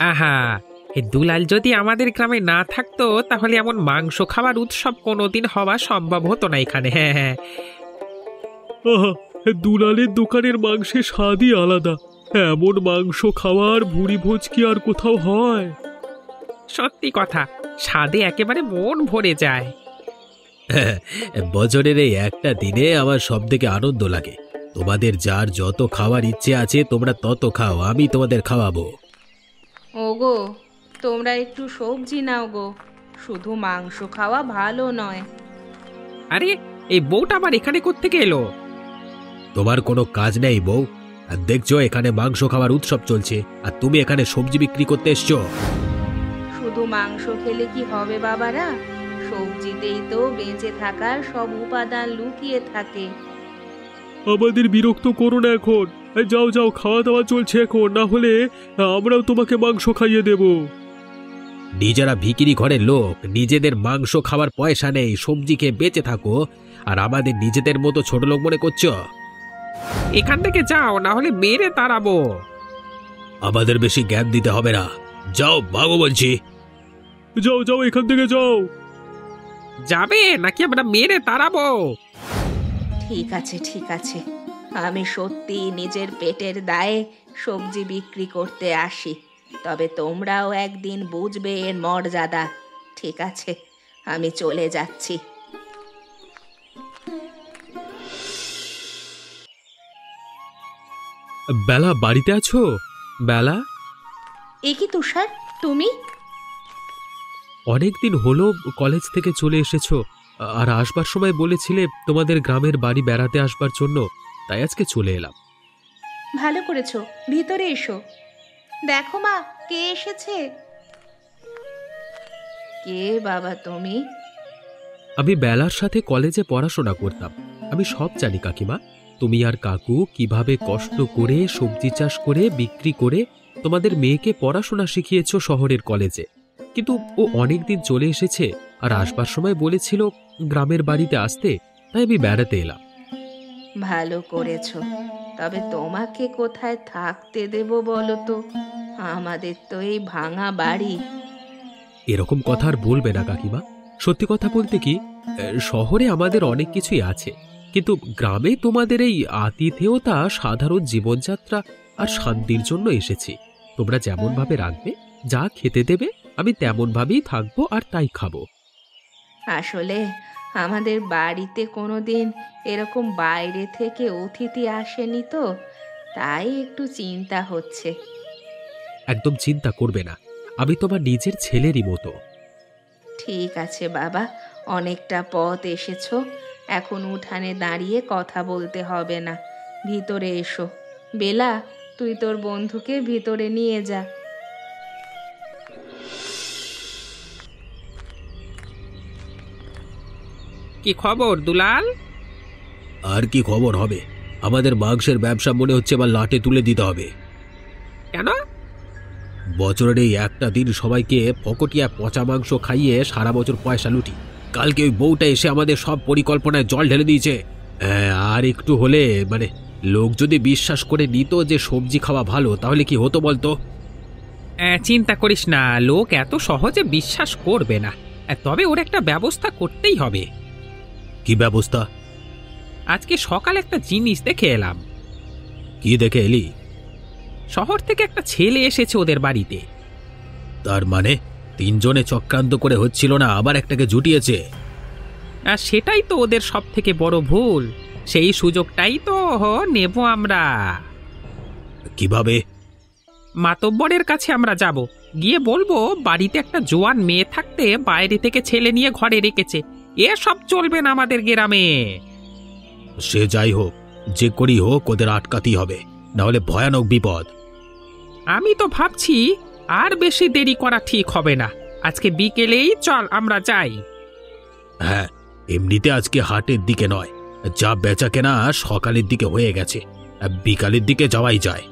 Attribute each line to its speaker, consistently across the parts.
Speaker 1: আহা, এই দুলাল যদি আমাদের গ্রামে না থাকতো তাহলে এমন মাংস খাওয়ার উৎসব কোনোদিন হওয়া সম্ভব হতো না এখানে। হ্যাঁ হ্যাঁ,
Speaker 2: আহা, দুলালের দোকানের মাংসের স্বাদই আলাদা। এমন মাংস খাওয়ার ভুঁড়ি ভোজ কি আর কোথাও হয়?
Speaker 1: সত্যি কথা, স্বাদে একেবারে মন ভরে যায়।
Speaker 2: বছরের এই একটা দিনে আমার সব থেকে আনন্দ লাগে। তোমাদের যার যত খাওয়ার ইচ্ছে আছে তোমরা তত খাও, আমি তোমাদের খাওয়াবো।
Speaker 3: ওগো, তোমরা একটু সবজি নাও গো, শুধু মাংস খাওয়া ভালো নয়।
Speaker 1: আরে, এই বউটা আবার এখানে কোত্থেকে এলো?
Speaker 2: তোমার কোনো কাজ নেই বউ? আর দেখছো এখানে মাংস খাওয়ার উৎসব চলছে, আর তুমি এখানে সবজি বিক্রি করতে এসছো।
Speaker 3: শুধু মাংস খেলে কি হবে বাবারা? সবজিতেই তো বেঁচে থাকার সব উপাদান লুকিয়ে থাকে।
Speaker 2: আমাদের বিরক্ত করো না এখন। যাও যাও, খাওয়া দাওয়া চলছে এখন, না হলে আমরাও তোমাকে মাংস খাইয়ে দেব। নিজেরা ভিখিরি ঘরের লোক, নিজেদের মাংস খাওয়ার পয়সা নেই, সবজি খেয়ে বেঁচে থাকো, আর আমাদের নিজেদের মতো ছোট লোক মনে করছো?
Speaker 1: এখান থেকে যাও, না হলে মেরে তাড়াবো।
Speaker 2: আমাদের বেশি জ্ঞান দিতে হবে না, যাও ভাগো বলছি। যাও যাও, এখান থেকে যাও।
Speaker 1: যাবে নাকি আমরা মেরে তাড়াবো?
Speaker 3: ঠিক আছে ঠিক আছে, আমি সত্যি নিজের পেটের দায়ে সবজি বিক্রি করতে আসি, তবে তোমরাও একদিন বুঝবে এর মর্যাদা। ঠিক আছে, আমি চলে যাচ্ছি।
Speaker 2: বেলা, বাড়িতে আছো? বেলা,
Speaker 3: এ কি তুষার, তুমি?
Speaker 2: অনেকদিন হলো কলেজ থেকে চলে এসেছো, আর আসবার সময় বলেছিলে তোমাদের গ্রামের বাড়ি বেড়াতে আসবার জন্য, তাই আজকে চলে এলাম।
Speaker 3: ভালো করেছো, ভিতরে এসো। দেখো মা, কে এসেছে। কে বাবা তুমি?
Speaker 2: আমি বেলার সাথে কলেজে পড়াশোনা করতাম, আমি সব জানি কাকিমা। তুমি আর কাকু কিভাবে কষ্ট করে সবজি চাষ করে বিক্রি করে তোমাদের মেয়েকে পড়াশোনা শিখিয়েছো শহরের কলেজে। কিন্তু ও অনেকদিন চলে এসেছে, আর আসবার সময় বলেছিল গ্রামের বাড়িতে আসতে, তাই আমি বেড়াতে এলাম।
Speaker 3: ভালো করেছো, তবে তোমাকে কোথায় থাকতে দেব বলো তো? আমাদের তো এই ভাঙা বাড়ি।
Speaker 2: এরকম কথা আর বলবে না কাকিমা। সত্যি কথা বলতে কি, শহরে আমাদের অনেক কিছুই আছে, কিন্তু গ্রামে তোমাদের এই আতিথেয়তা, সাধারণ জীবনযাত্রা আর শান্তির জন্য এসেছি। তোমরা যেমন ভাবে রাখবে, যা খেতে দেবে, আমি তেমন ভাবেই থাকবো আর তাই খাবো।
Speaker 3: আসলে আমাদের বাড়িতে কোনোদিন এরকম বাইরে থেকে অতিথি আসেনি তো, তাই একটু চিন্তা হচ্ছে।
Speaker 2: একদম চিন্তা করবে না, আমি তোমার নিজের ছেলেরই মতো।
Speaker 3: ঠিক আছে বাবা, অনেকটা পথ এসেছো, এখন উঠানে দাঁড়িয়ে কথা বলতে হবে না, ভিতরে এসো। বেলা, তুই তোর বন্ধুকে ভিতরে নিয়ে যা।
Speaker 1: কি খবর দুলাল?
Speaker 2: আর কি খবর হবে? আমাদের মাংসের ব্যবসা মনে হচ্ছে এবার লাটে তুলে দিতে হবে।
Speaker 1: কেন?
Speaker 2: বছরের এই একটা দিন সবাইকে ফকটিয়া পচা মাংস খাইয়ে সারা বছর পয়সা লুটি। কালকে ওই বউটা এসে আমাদের সব পরিকল্পনায় জল ঢেলে দিয়েছে। আর একটু হলে লোক যদি বিশ্বাস করে নিত যে সবজি খাওয়া ভালো, তাহলে কি হতো বলতো?
Speaker 1: চিন্তা করিস না, লোক এত সহজে বিশ্বাস করবে না। তবে ওর একটা ব্যবস্থা করতেই হবে।
Speaker 2: কি ব্যবস্থা?
Speaker 1: আজকে সকালে একটা জিনিস দেখে এলাম।
Speaker 2: কি দেখে এলি?
Speaker 1: শহর থেকে একটা ছেলে এসেছে ওদের বাড়িতে।
Speaker 2: তার মানে তিনজনে চক্রান্ত করে হচ্ছিল না, আবার একটাকে জুটিয়েছে।
Speaker 1: আর সেটাই তো ওদের সব থেকে বড় ভুল। সেই সুযোগটাই তো নেব আমরা।
Speaker 2: কিভাবে?
Speaker 1: মাতব্বরের কাছে আমরা যাব, গিয়ে বলবো বাড়িতে একটা জোয়ান মেয়ে থাকতে বাইরে থেকে ছেলে নিয়ে ঘরে রেখেছে। এসব চলবে না আমাদের গ্রামে।
Speaker 2: সে যাই হোক, যে করি হোক ওদের আটকাতেই হবে, না হলে ভয়ানক বিপদ।
Speaker 1: আমি তো ভাবছি আর বেশি দেরি করা ঠিক হবে না। আজকে বিকেলেই চল আমরা যাই।
Speaker 2: হ্যাঁ, এমনিতে আজকে হাটের দিকে নয়, যা বেচা কেনা সকালের দিকে হয়ে গেছে, বিকালের দিকে যাওয়াই যায়।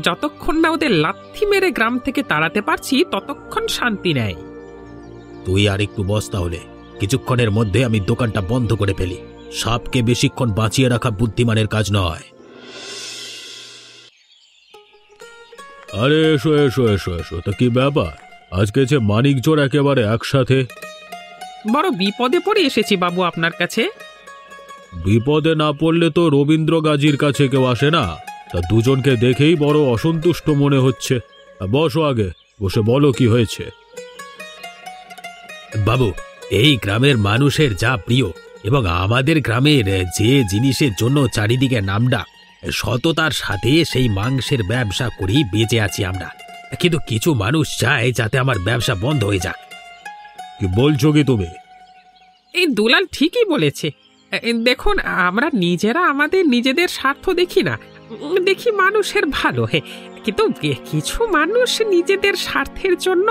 Speaker 1: যতক্ষণ না ওদের লাথি মেরে গ্রাম থেকে তাড়াতে পারছি ততক্ষণ শান্তি নেই।
Speaker 2: তুই আর একটু বস, তাহলে কিছুক্ষণের মধ্যে আমি দোকানটা বন্ধ করে ফেলি। সাপকে বেশিক্ষণ বাঁচিয়ে রাখা বুদ্ধিমানের কাজ নয়।
Speaker 4: আরে এসো এসো এসো এসো, তা কি ব্যাপার? আজকে যে মানিক জোর একেবারে একসাথে।
Speaker 1: বড় বিপদে পড়ে এসেছি বাবু আপনার কাছে।
Speaker 4: বিপদে না পড়লে তো রবীন্দ্র গাজীর কাছে কেউ আসে না। তা দুজনকে দেখেই বড় অসন্তুষ্ট মনে হচ্ছে। বসো আগে, বসে বলো কি হয়েছে।
Speaker 2: বাবু, এই গ্রামের মানুষের যা প্রিয় এবং আমাদের গ্রামের যে জিনিসের জন্য চারিদিকে নামডাক, সততার সাথে সেই মাংসের ব্যবসা করেই বেঁচে আছি আমরা। কিন্তু কিছু মানুষ চায় যাতে আমার ব্যবসা বন্ধ হয়ে যাক।
Speaker 4: কি বলছো কি তুমি?
Speaker 1: এই দুলাল ঠিকই বলেছে। দেখুন, আমরা নিজেরা আমাদের নিজেদের স্বার্থ দেখি না, দেখি মানুষের ভালো। কিন্তু কিছু মানুষ নিজেদের স্বার্থের জন্য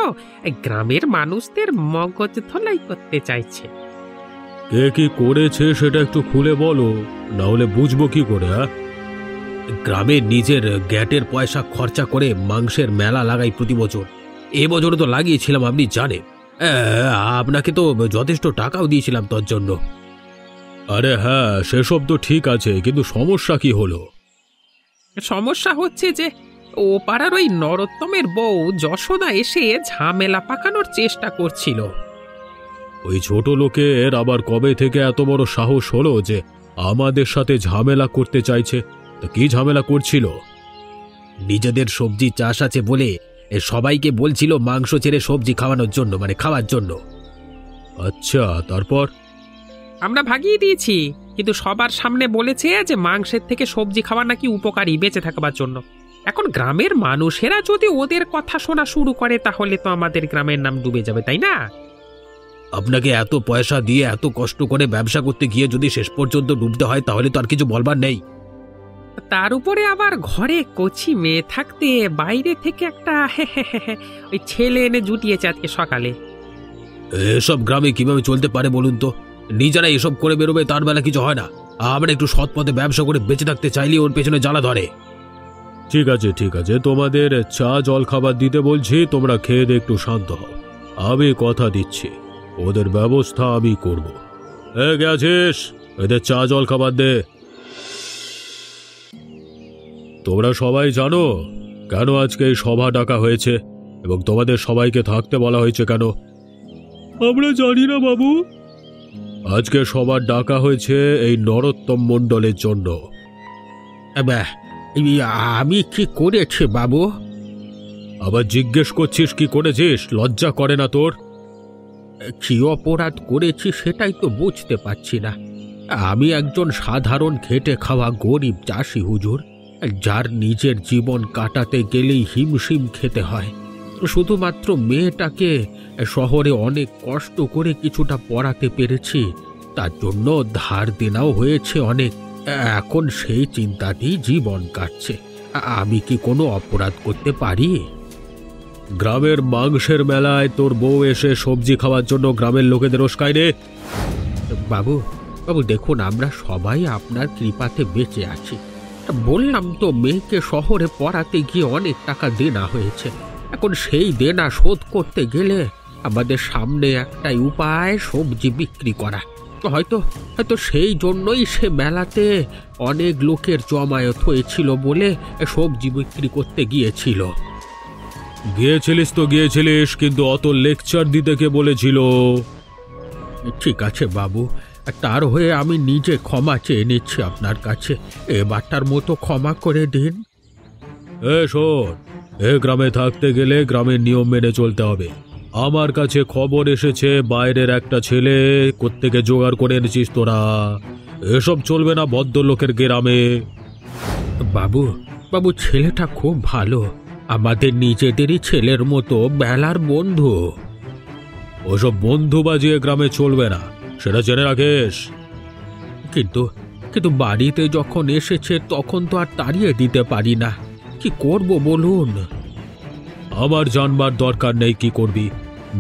Speaker 1: গ্রামের মানুষদের মগজ ধোলাই করতে চাইছে।
Speaker 4: কে কি করেছে সেটা একটু খুলে বলো, না হলে বুঝবো কি করে?
Speaker 2: গ্রামের নিজের গ্যাটের পয়সা খরচা করে মাংসের মেলা লাগাই প্রতি বছর। এবছরও তো লাগিয়েছিলাম, আপনি জানেন। আপনাকে তো যথেষ্ট টাকাও দিয়েছিলাম তোর জন্য।
Speaker 4: আরে হ্যাঁ, সেসব তো ঠিক আছে, কিন্তু সমস্যা কি হলো?
Speaker 1: সমস্যা হচ্ছে যে ও পাড়ার ওই নরোত্তমের বউ যশোদা এসে ঝামেলা পাকানোর চেষ্টা করছিল।
Speaker 4: ওই ছোট লোকের আবার কবে থেকে এত বড় সাহস হলো যে আমাদের সাথে ঝামেলা করতে চাইছে? তা কি ঝামেলা করছিল?
Speaker 2: নিজেদের সবজি চাষ আছে বলে সবাইকে বলছিল মাংস ছেড়ে সবজি খাওয়ানোর জন্য, মানে খাওয়ার জন্য।
Speaker 4: আচ্ছা, তারপর?
Speaker 1: আমরা ভাগিয়ে দিয়েছি, কিন্তু সবার সামনে বলেছে যে মাংসের থেকে সবজি খাওয়া নাকি উপকারী বেঁচে থাকবার জন্য। এখন গ্রামের মানুষেরা যদি ওদের কথা শোনা শুরু করে তাহলে তো আমাদের গ্রামের নাম ডুবে যাবে, তাই না?
Speaker 2: আপনাকে এত পয়সা দিয়ে এত কষ্ট করে ব্যবসা করতে গিয়ে যদি শেষ পর্যন্ত ডুবতে হয় তাহলে তো আর কিছু বলবার নেই।
Speaker 1: তার উপরে আবার ঘরে কচি মেয়ে থাকতে বাইরে থেকে একটা ওই ছেলে এনে জুটিয়েছে আজকে সকালে।
Speaker 2: এসব গ্রামে কিভাবে চলতে পারে বলুন তো? নিজেরা এসব করে বেরোবে, তার বেলা কিছু হয় না। আমরা একটু সৎ পথে ব্যবসা করে বেঁচে থাকতে চাইলে ওর পেছনে জ্বালা ধরে।
Speaker 4: ঠিক আছে ঠিক আছে, তোমাদের চা জল খাবার দিতে বলছি, তোমরা খেয়ে দিয়ে একটু শান্ত হও। আমি কথা দিচ্ছি ওদের ব্যবস্থা আমি করব। গেছিস, এদের চা জল খাবার দে। তোমরা সবাই জানো কেন আজকে এই সভা ডাকা হয়েছে এবং তোমাদের সবাইকে থাকতে বলা হয়েছে কেন? আমরা জানি না বাবু। আজকে সবার ডাকা হয়েছে এই নরোত্তম মণ্ডলের জন্য।
Speaker 2: আমি কি করেছি বাবু?
Speaker 4: আবার জিজ্ঞেস করছিস কি করেছিস? লজ্জা করে না তোর?
Speaker 2: কি অপরাধ করেছি সেটাই তো বুঝতে পারছি না। আমি একজন সাধারণ খেটে খাওয়া গরিব চাষি হুজুর, যার নিজের জীবন কাটাতে গেলেই হিমশিম খেতে হয়। শুধুমাত্র মেয়েটাকে শহরে অনেক কষ্ট করে কিছুটা পড়াতে পেরেছি, তার জন্য ধার দেনাও হয়েছে অনেক। এখন সেই চিন্তাতেই জীবন কাটছে। আমি কি কোনো অপরাধ করতে পারি?
Speaker 4: গ্রামের মাংসের মেলায় তোর বউ এসে সবজি খাওয়ার জন্য গ্রামের লোকেদের উস্কায় রে।
Speaker 2: বাবু বাবু দেখুন, আমরা সবাই আপনার কৃপাতে বেঁচে আছি। বললাম তো, মেয়েকে শহরে পড়াতে গিয়ে অনেক টাকা দেনা হয়েছে। এখন সেই দেনা শোধ করতে গেলে আমাদের সামনে একটাই উপায়, সবজি বিক্রি করা। হয়তো হয়তো সেই জন্যই সে মেলাতে অনেক লোকের জমায়েত হয়েছিল বলে সবজি বিক্রি করতে গিয়েছিল।
Speaker 4: গিয়েছিলিস তো গিয়েছিলিস, কিন্তু অত লেকচার দিতে কে বলেছিল?
Speaker 2: ঠিক আছে বাবু, তার হয়ে আমি নিজে ক্ষমা চেয়ে নিচ্ছি আপনার কাছে। এবারটার মতো ক্ষমা করে দিন।
Speaker 4: শোন, এ গ্রামে থাকতে গেলে গ্রামের নিয়ম মেনে চলতে হবে। আমার কাছে খবর এসেছে বাইরের একটা ছেলে কোত্থেকে জোগাড় করে এনেছিস তোরা। এসব চলবে না ভদ্রলোকের গ্রামে।
Speaker 2: বাবু বাবু ছেলেটা খুব ভালো, আমাদের নিজেদেরই ছেলের মতো, বেলার বন্ধু।
Speaker 4: ওসব বন্ধু বাজিয়ে গ্রামে চলবে না, সেটা জেনে রাখিস।
Speaker 2: কিন্তু কিন্তু বাড়িতে যখন এসেছে তখন তো আর তাড়িয়ে দিতে পারি না। কি করব বলুন?
Speaker 4: আমার জানবার দরকার নেই কি করবি।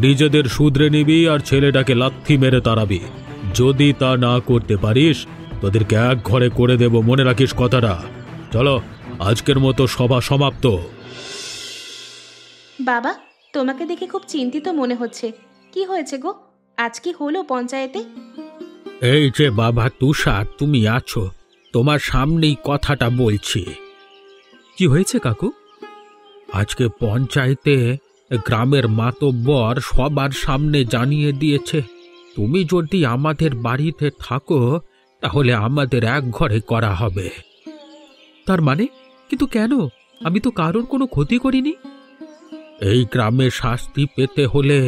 Speaker 4: নিজেদের শুধরে নিবি আর ছেলেটাকে লাথি মেরে তাড়াবি। যদি তা না করতে পারিস তোদেরকে এক ঘরে করে দেব, মনে রাখিস কথাটা। চলো, আজকের মতো সভা সমাপ্ত।
Speaker 3: বাবা, তোমাকে দেখে খুব চিন্তিত মনে হচ্ছে। কি হয়েছে গো? আজ কি হলো পঞ্চায়েতে?
Speaker 2: এই যে বাবা তুষার, তুমি আছো, তোমার সামনেই কথাটা বলছি।
Speaker 4: কি হয়েছে কাকু? আজকে পঞ্চায়েতে গ্রামের মাতব্বর সবার সামনে জানিয়ে দিয়েছে, তুমি যদি আমাদের বাড়িতে থাকো তাহলে আমাদের এক ঘরে করা হবে।
Speaker 2: তার মানে? কিন্তু কেন? আমি তো কারোর কোনো ক্ষতি করিনি।
Speaker 4: এই গ্রামে শাস্তি পেতে হলে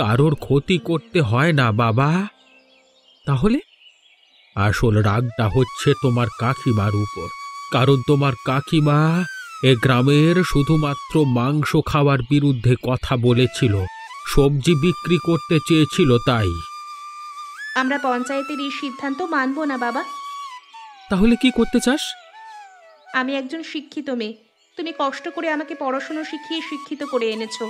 Speaker 4: কারোর ক্ষতি করতে হয় না বাবা।
Speaker 2: তাহলে?
Speaker 4: আসল রাগটা হচ্ছে তোমার কাকিমার উপর, কারণ তোমার কাকিমা এ গ্রামের শুধুমাত্র মাংস খাওয়ার বিরুদ্ধে কথা বলেছিল, সবজি বিক্রি করতে চেয়েছিল তাই।
Speaker 3: আমরা পঞ্চায়েতের এই সিদ্ধান্ত মানব না বাবা।
Speaker 2: তাহলে কি করতে চাস?
Speaker 3: আমি একজন শিক্ষিত মেয়ে, তুমি কষ্ট করে আমাকে পড়াশুনো শিখিয়ে শিক্ষিত করে এনেছো।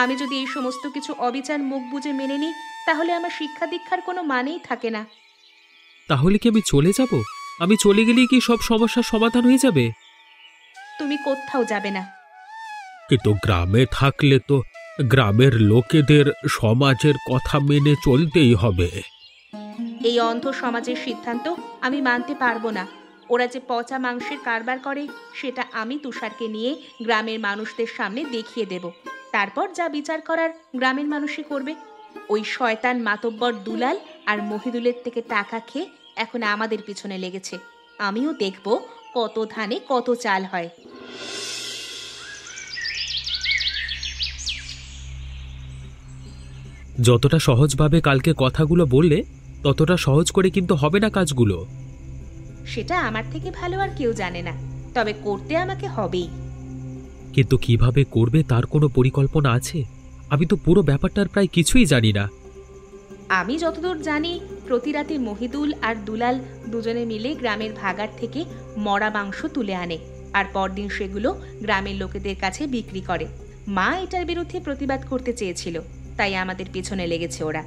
Speaker 3: আমি যদি এই সমস্ত কিছু অবিচার মুখ বুজে মেনে নিই তাহলে আমার শিক্ষা দীক্ষার কোনো মানেই থাকে না।
Speaker 2: তাহলে কি আমি চলে যাব? আমি চলে গেলেই কি সব সমস্যার সমাধান হয়ে যাবে?
Speaker 3: তুমি কোথাও যাবে না।
Speaker 4: কিন্তু গ্রামে থাকলে তো গ্রামের লোকেদের সমাজের কথা মেনে চলতেই হবে।
Speaker 3: এই অন্ধ সমাজের সিদ্ধান্ত আমি মানতে পারবো না। ওরা যে পচা মাংসের কারবার করে সেটা আমি তুষারকে নিয়ে গ্রামের মানুষদের সামনে দেখিয়ে দেব। তারপর যা বিচার করার গ্রামের মানুষই করবে। ওই শয়তান মাতব্বর দুলাল আর মহিদুলের থেকে টাকা খেয়ে এখন আমাদের পিছনে লেগেছে। আমিও দেখব কত ধানে কত চাল হয়।
Speaker 2: যতটা সহজভাবে কালকে কথাগুলো বললে ততটা সহজ করে কিন্তু হবে না কাজগুলো।
Speaker 3: সেটা আমার থেকে ভালো আর কেউ জানে না, তবে করতে আমাকে হবেই।
Speaker 2: কিন্তু কিভাবে করবে তার কোনো পরিকল্পনা আছে? আমি তো পুরো ব্যাপারটার প্রায় কিছুই জানি না।
Speaker 3: আমি যতদূর জানি প্রতি রাতে মহিদুল আর দুলাল দুজনে মিলে গ্রামের ভাগাড় থেকে মরা মাংস তুলে আনে আর পরদিন সেগুলো গ্রামের লোকেদের কাছে বিক্রি করে। মা এটার বিরুদ্ধে প্রতিবাদ করতে চেয়েছিল, তাই আমাদের পেছনে লেগেছে ওরা।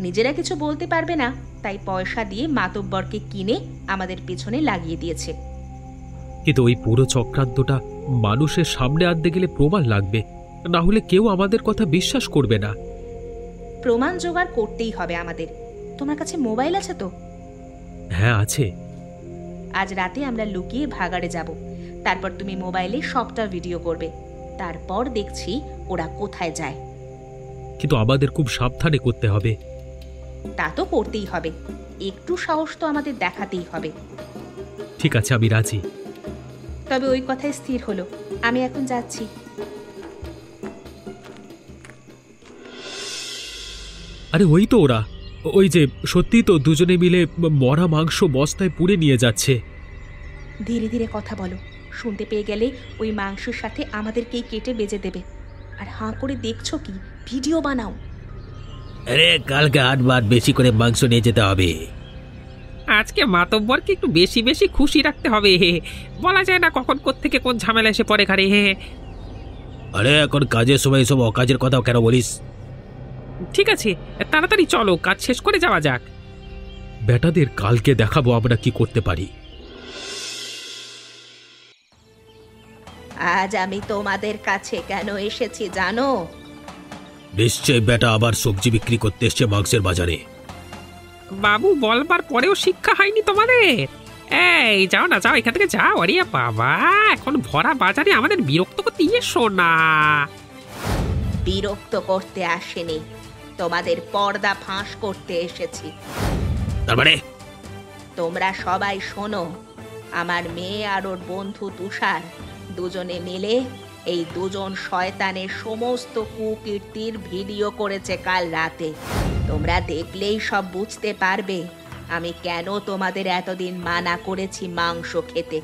Speaker 3: নিজেরা কিছু বলতে পারবে না, তাই পয়সা দিয়ে মাতব্বরকে কিনে আমাদের পেছনে লাগিয়ে দিয়েছে।
Speaker 2: কিন্তু ওই পুরো চক্রান্তটা মানুষের সামনে আনতে গেলে প্রমাণ লাগবে, না হলে কেউ আমাদের কথা বিশ্বাস করবে না।
Speaker 3: প্রমাণ জোগাড় করতেই হবে আমাদের। তোমার কাছে মোবাইল আছে তো?
Speaker 2: হ্যাঁ আছে।
Speaker 3: আজ রাতে আমরা লুকিয়ে ভাগাড়ে যাব, তারপর তুমি মোবাইলে সবটা ভিডিও করবে। তারপর দেখছি ওরা কোথায় যায়।
Speaker 2: কিন্তু আমাদের খুব সাবধানে করতে হবে।
Speaker 3: তা তো করতেই হবে, একটু সাহস তো আমাদের দেখাতেই হবে।
Speaker 2: ঠিক আছে, আমি রাজি।
Speaker 3: তবে ওই কথাই স্থির হলো, আমি এখন যাচ্ছি।
Speaker 2: আরে ওই তো ওরা, ওই যে সত্যি তো দুজনে মিলে মরা মাংস বস্তায় পুড়ে নিয়ে যাচ্ছে।
Speaker 3: ধীরে ধীরে কথা বলো, শুনতে পেয়ে গেলে ওই মাংসের সাথে আমাদেরকেই কেটে বেজে দেবে। আর হাঁ করে দেখছো কি? ভিডিও বানাও।
Speaker 4: আরে কালকে 8 বার বেশি করে মাংস নিয়ে যেতে হবে।
Speaker 1: আজকে মাতব্বরকে একটু বেশি বেশি খুশি রাখতে হবে। বলা যায় না কখন কোত্থেকে কোন ঝামেলা এসে পড়ে ঘাড়ে।
Speaker 4: আরে এখন কাজের সময় এসব অকাজের কথাও কেন বলিস?
Speaker 1: ঠিক আছে, তাড়াতাড়ি চলো, কাজ শেষ করে যাওয়া যাক।
Speaker 2: বেটাদের কালকে দেখাবো আমরা কি করতে পারি।
Speaker 3: আজ আমি তোমাদের কাছে কেন এসেছি জানো?
Speaker 4: নিশ্চয় বেটা আবার সবজি বিক্রি করতে এসছে মাংসের বাজারে।
Speaker 1: বাবু বলবার পরেও শিক্ষা হয়নি তোমাদের? এই যাও না, যাও এখান থেকে যাও। আরে বাবা, এখন ভরা বাজারে আমাদের বিরক্ত করতে এসো না।
Speaker 3: বিরক্ত করতে আসেনি, তোমাদের পর্দা ফাঁস করতে এসেছি।
Speaker 4: তার মানে?
Speaker 3: তোমরা সবাই শোনো, আমার মেয়ে আর ওর বন্ধু তুষার দুজনে মিলে এই দুজন শয়তানের সমস্ত কুকীর্তির ভিডিও করেছে কাল রাতে। তোমরা দেখলেই সব বুঝতে পারবে আমি কেন তোমাদের এতদিন মানা করেছি মাংস খেতে,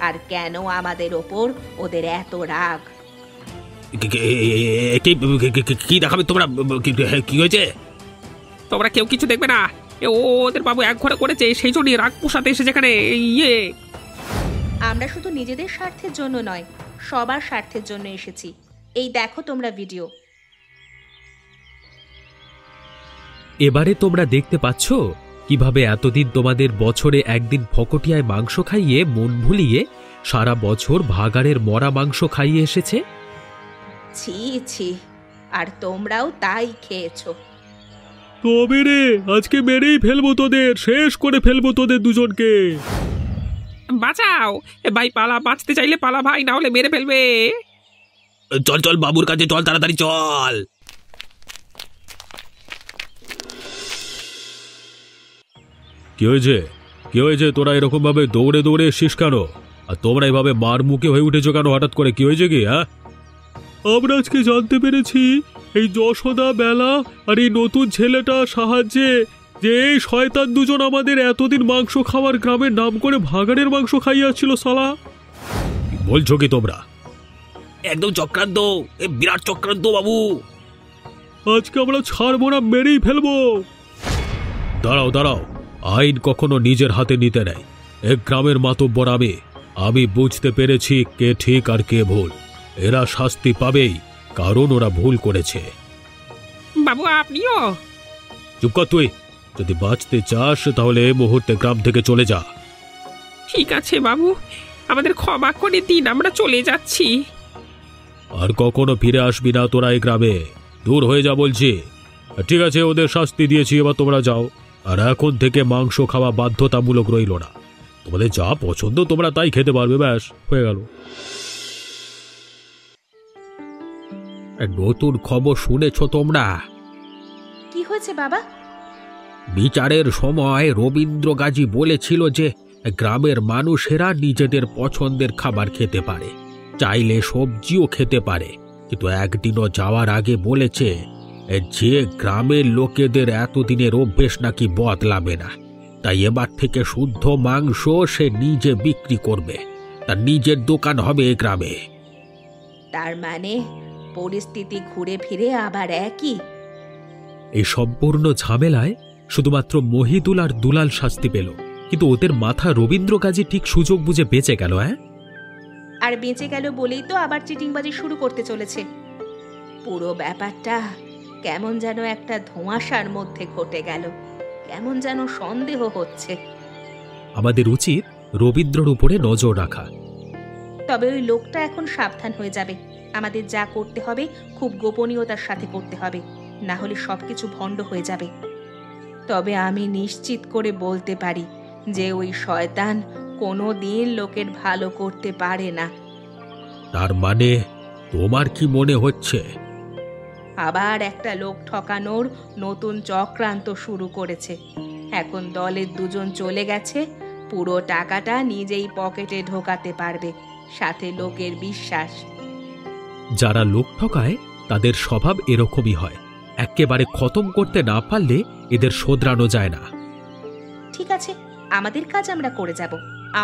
Speaker 3: আর কেন আমাদের ওপর ওদের এত রাগ।
Speaker 4: কি দেখাবে তোমরা? কি হয়েছে?
Speaker 1: তোমরা কেউ কিছু দেখবে না। ওদের বাবু এক ঘরে করেছে, সেই জন্যই রাগ পোষাতে এসে যেখানে
Speaker 3: আমরা শুধু নিজেদের স্বার্থের জন্য নয়, সবার স্বার্থের জন্য এসেছি। এই দেখো তোমরা ভিডিও।
Speaker 2: এবারে তোমরা দেখতে পাচ্ছ কিভাবে এতদিন তোমাদের বছরে একদিন ফকটিয়ায় মাংস খাইয়ে মন ভুলিয়ে সারা বছর ভাগাড়ের মরা মাংস খাইয়ে এসেছে।
Speaker 3: ছি ছি, আর তোমরাও তাই খেয়েছো।
Speaker 2: তবে রে, আজকে মেরেই ফেলবো তোদের, শেষ করে ফেলবো তোদের দুজনকে।
Speaker 1: বাঁচাও ভাই, পালা, বাঁচতে চাইলে পালা ভাই, না হলে মেরে ফেলবে।
Speaker 4: চল চল বাবুর কাছে চল, তাড়াতাড়ি চল। কি হয়েছে, কি হয়েছে? তোরা এরকম ভাবে দৌড়ে দৌড়ে এসছিস কেন? আর তোমরা এভাবে মার মুখে হয়ে উঠেছো কেন হঠাৎ করে? কি হয়েছে কি? হ্যাঁ, আমরা আজকে জানতে পেরেছি এই যশোদা, বেলা আর এই নতুন ছেলেটা সাহায্যে যে এই শয়তান দুজন আমাদের এতদিন মাংস খাওয়ার গ্রামের নাম করে ভাগাড়ের মাংস খাইয়াছিল শালা। বলছো কি তোমরা? একদম চক্রান্ত, বিরাট চক্রান্ত বাবু। আজকে আমরা ছাড়বো না, মেরেই ফেলবো। দাঁড়াও দাঁড়াও, আইন কখনো নিজের হাতে নিতে নেয়। এক গ্রামের মাতব্বর আমি বুঝতে পেরেছি কে ঠিক আর কে ভুল। এরা শাস্তি পাবেই, কারণ ওরা ভুল করেছে।
Speaker 1: বাবু আপনিও?
Speaker 4: চুপ কর তুই। যদি বাঁচতে চাস তাহলে এই মুহূর্তে গ্রাম থেকে চলে যা।
Speaker 1: ঠিক আছে বাবু, আমাদের ক্ষমা করে দিন, আমরা চলে যাচ্ছি।
Speaker 4: আর কখনো ফিরে আসবি না তোরা এই গ্রামে, দূর হয়ে যা বলছি। ঠিক আছে, ওদের শাস্তি দিয়েছি, এবার তোমরা যাও। আর এখন থেকে মাংস খাওয়া বাধ্যতামূলক রইল না। তোমাদের যা পছন্দ তোমরা তাই খেতে পারবে, ব্যাস হয়ে গেল।
Speaker 2: নতুন খবর শুনেছ তোমরা?
Speaker 3: কি হয়েছে বাবা?
Speaker 2: বিচারের সময় রবীন্দ্র গাজী বলেছিল যে গ্রামের মানুষেরা নিজেদের পছন্দের খাবার খেতে পারে, চাইলে সবজিও খেতে পারে, কিন্তু একদিনও যাওয়ার আগে বলেছে যে গ্রামের লোকেদের এতদিনের অভ্যেস নাকি বদলাবে না। তাই এবার থেকে শুদ্ধ মাংস সে নিজে বিক্রি করবে, তার নিজের দোকান হবে এই গ্রামে।
Speaker 3: তার মানে পরিস্থিতি ঘুরে ফিরে আবার একই?
Speaker 2: এই সম্পূর্ণ ঝামেলায় শুধুমাত্র মহিদুল আর দুলাল শাস্তি পেল, কিন্তু ওদের মাথা রবীন্দ্র গাজী ঠিক সুযোগ বুঝে বেঁচে গেল।
Speaker 3: আর বেঁচে গেল বলেই তো আবার চিটিংবাজি শুরু করতে চলেছে। পুরো ব্যাপারটা কেমন যেন একটা ধোঁয়াশার মধ্যে ঘটে গেল, কেমন যেন সন্দেহ হচ্ছে।
Speaker 2: আমাদের উচিত রবীন্দ্রর উপরে নজর রাখা।
Speaker 3: তবে ওই লোকটা এখন সাবধান হয়ে যাবে। আমাদের যা করতে হবে খুব গোপনীয়তার সাথে করতে হবে, না হলে সবকিছু ভণ্ড হয়ে যাবে। তবে আমি নিশ্চিত করে বলতে পারি যে ওই শয়তান কোনো দিন লোকের ভালো করতে পারে না।
Speaker 2: তার মানে তোমার কি মনে হচ্ছে
Speaker 3: আবার একটা লোক ঠকানোর নতুন চক্রান্ত শুরু করেছে? এখন দলের দুজন চলে গেছে, পুরো টাকাটা নিজেই পকেটে ঢোকাতে পারবে, সাথে লোকের বিশ্বাস।
Speaker 2: যারা লোক ঠকায় তাদের স্বভাব এরকমই হয়, একেবারে খতম করতে না পারলে এদের শোধরানো যায় না।
Speaker 3: ঠিক আছে, আমাদের কাজ আমরা করে যাব।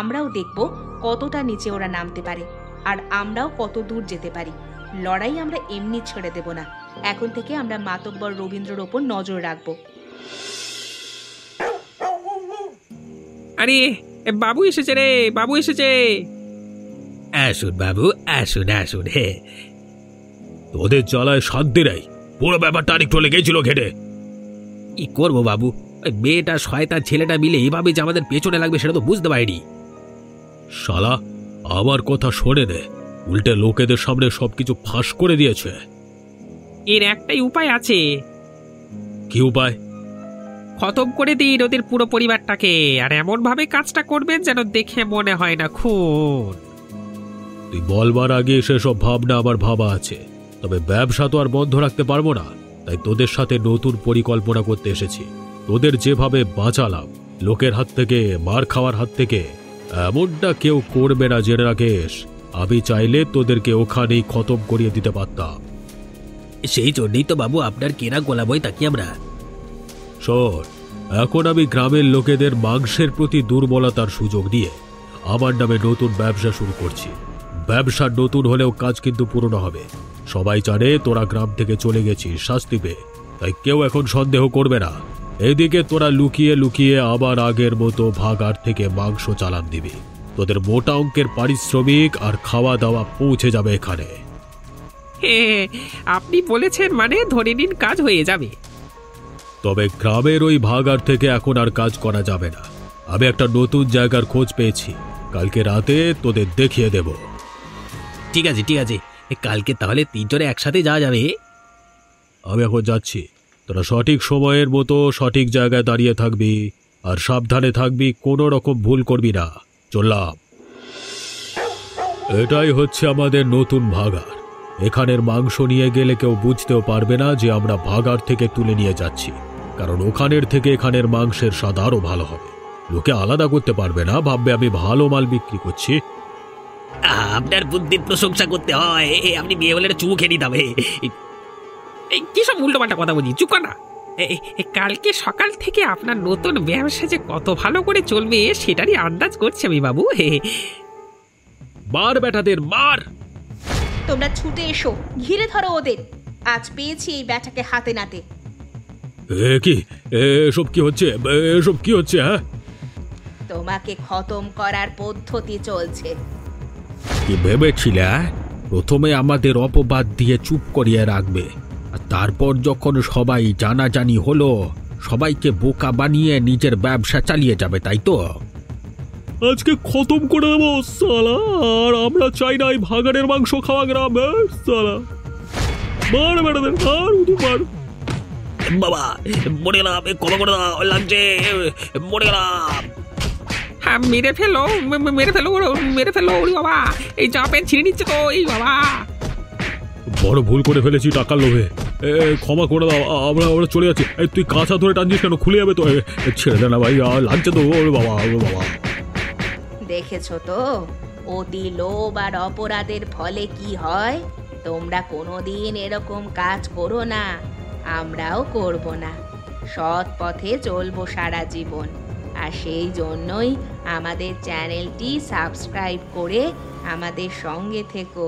Speaker 3: আমরাও দেখব কতটা নিচে ওরা নামতে পারে, আর আমরাও কত দূর যেতে পারি। লড়াই আমরা এমনি ছেড়ে দেব না। এখন থেকে আমরা মাতব্বর রবীন্দ্রর ওপর নজর রাখব।
Speaker 1: আরে বাবু এসেছে রে, বাবু এসেছে।
Speaker 2: আসুন বাবু, আসুন আসুন। হে,
Speaker 4: তোদের জ্বালায় শান্তি নেই, পুরো ব্যাপারটা আরেকটু লেগেছিল ঘেটে।
Speaker 2: কি করবো বাবু, ওই মেয়েটা শয়তান ছেলেটা মিলে এভাবে যে আমাদের পেছনে লাগবে সেটা তো বুঝতে পারিনি।
Speaker 4: শালা আমার কথা শোনে নে, উল্টে লোকেদের সামনে সবকিছু ফাঁস করে দিয়েছে।
Speaker 1: এর একটাই উপায় আছে।
Speaker 4: কি উপায়?
Speaker 1: খতম করে দিন ওদের পুরো পরিবারটাকে, আর এমন ভাবে কাজটা করবেন যেন দেখে মনে হয় না খুন।
Speaker 4: তুই বলবার আগে সেসব ভাবনা আমার ভাবা আছে, তবে ব্যবসা তো আর বন্ধ রাখতে পারবো না। তাই তোদের সাথে নতুন পরিকল্পনা করতে এসেছি। তোদের যেভাবে বাঁচালাম লোকের হাত থেকে, মার খাওয়ার হাত থেকে, এমনটা কেউ করবে না জেনে রাখিস। আমি চাইলে তোদেরকে ওখানেই খতম করিয়ে দিতে পারতাম।
Speaker 2: সেই জন্যই তো বাবু আপনার কেনা গোলা বই তাকি আমরা।
Speaker 4: শোন, এখন আমি গ্রামের লোকেদের মাংসের প্রতি দুর্বলতার সুযোগ নিয়ে আমার নামে নতুন ব্যবসা শুরু করছি। ব্যবসা নতুন হলেও কাজ কিন্তু পুরনো হবে। সবাই জানে তোরা গ্রাম থেকে চলে গেছিস শাস্তি পেয়ে, তাই কেউ এখন সন্দেহ করবে না। এদিকে তোরা লুকিয়ে লুকিয়ে আবার আগের মতো ভাগাড় থেকে মাংস চালান দিবি। তোদের মোটা অঙ্কের পারিশ্রমিক আর খাওয়া দাওয়া পৌঁছে যাবে এখানে।
Speaker 1: হে, আপনি বলেছেন মানে ধরে নিন কাজ হয়ে যাবে।
Speaker 4: তবে গ্রামের ওই ভাগাড় থেকে এখন আর কাজ করা যাবে না। আমি একটা নতুন জায়গার খোঁজ পেয়েছি, কালকে রাতে তোদের দেখিয়ে দেব।
Speaker 2: ঠিক আছে ঠিক আছে, কালকে তাহলে তিনজনে একসাথে যাওয়া যাবে।
Speaker 4: আমি এখন যাচ্ছি, তোরা সঠিক সময়ের মতো সঠিক জায়গায় দাঁড়িয়ে থাকবি আর সাবধানে থাকবি, কোনো রকম ভুল করবি না। চললাম। এটাই হচ্ছে আমাদের নতুন ভাগাড়। এখানের মাংস নিয়ে গেলে কেউ বুঝতেও পারবে না যে আমরা ভাগাড় থেকে তুলে নিয়ে যাচ্ছি, কারণ ওখানের থেকে এখানের মাংসের স্বাদ আরও ভালো হবে। লোকে আলাদা করতে পারবে না, ভাববে আমি ভালো মাল বিক্রি করছি।
Speaker 1: আপনার বুদ্ধির প্রশংসা করতে হয়, আপনি বিয়ে হলে চুমু খেয়ে নিতে হবে। কি সব উল্টোপাল্টা কথা বলছি, চুপ কর না। কালকে সকাল থেকে আপনার নতুন ব্যবসা যে কত ভালো করে চলবে সেটারই আন্দাজ করছি আমি বাবু।
Speaker 2: মার বেটাদের মার।
Speaker 3: তোমরা ছুটে এসো, ঘিরে ধরো ওদের। আজ পেয়েছি এই ব্যাটাকে হাতে নাতে।
Speaker 4: কি এসব কি হচ্ছে, এসব কি হচ্ছে? হ্যাঁ,
Speaker 3: তোমাকে খতম করার পদ্ধতি চলছে।
Speaker 2: কি ভেবেছিলে প্রথমে আমাদের অপবাদ দিয়ে চুপ করিয়ে রাখবে, আর তারপর যখন সবাই জানাজানি হলো সবাইকে বোকা বানিয়ে নিজের ব্যবসা চালিয়ে যাবে, তাই তো?
Speaker 4: আজকে খতম করে দেবো সালা। আর আমরা চাই না এই ভাগাড়ের মাংস খাওয়া গ্রাম। সালা মার বেটাদের, মার উঠি মার।
Speaker 1: বাবা মরে গেলাম, ক্ষমা করে দাও, লাগছে, মরে গেলাম। হ্যাঁ, মেরে ফেলো, মেরে ফেলো, মেরে ফেলো। বাবা এই জামা প্যান্ট ছিঁড়ে নিচ্ছে তো, এই বাবা।
Speaker 4: বড় ভুল করে ফেলেছি টাকার লোভে, ক্ষমা করে দাও। আমরা চলে যাচ্ছি। তুই কাঁচা ধরে টানছিস কেন? খুলে যাবে তো। ছেড়ে দে না ভাই, লাগছে তো। ওরে বাবা, ওরে বাবা।
Speaker 3: দেখেছো তো অতি লোভ আর অপরাধের ফলে কি হয়। তোমরা কোনোদিন এরকম কাজ করো না, আমরাও করব না। সৎ পথে চলবো সারা জীবন। আর সেই জন্যই আমাদের চ্যানেলটি সাবস্ক্রাইব করে আমাদের সঙ্গে থেকো।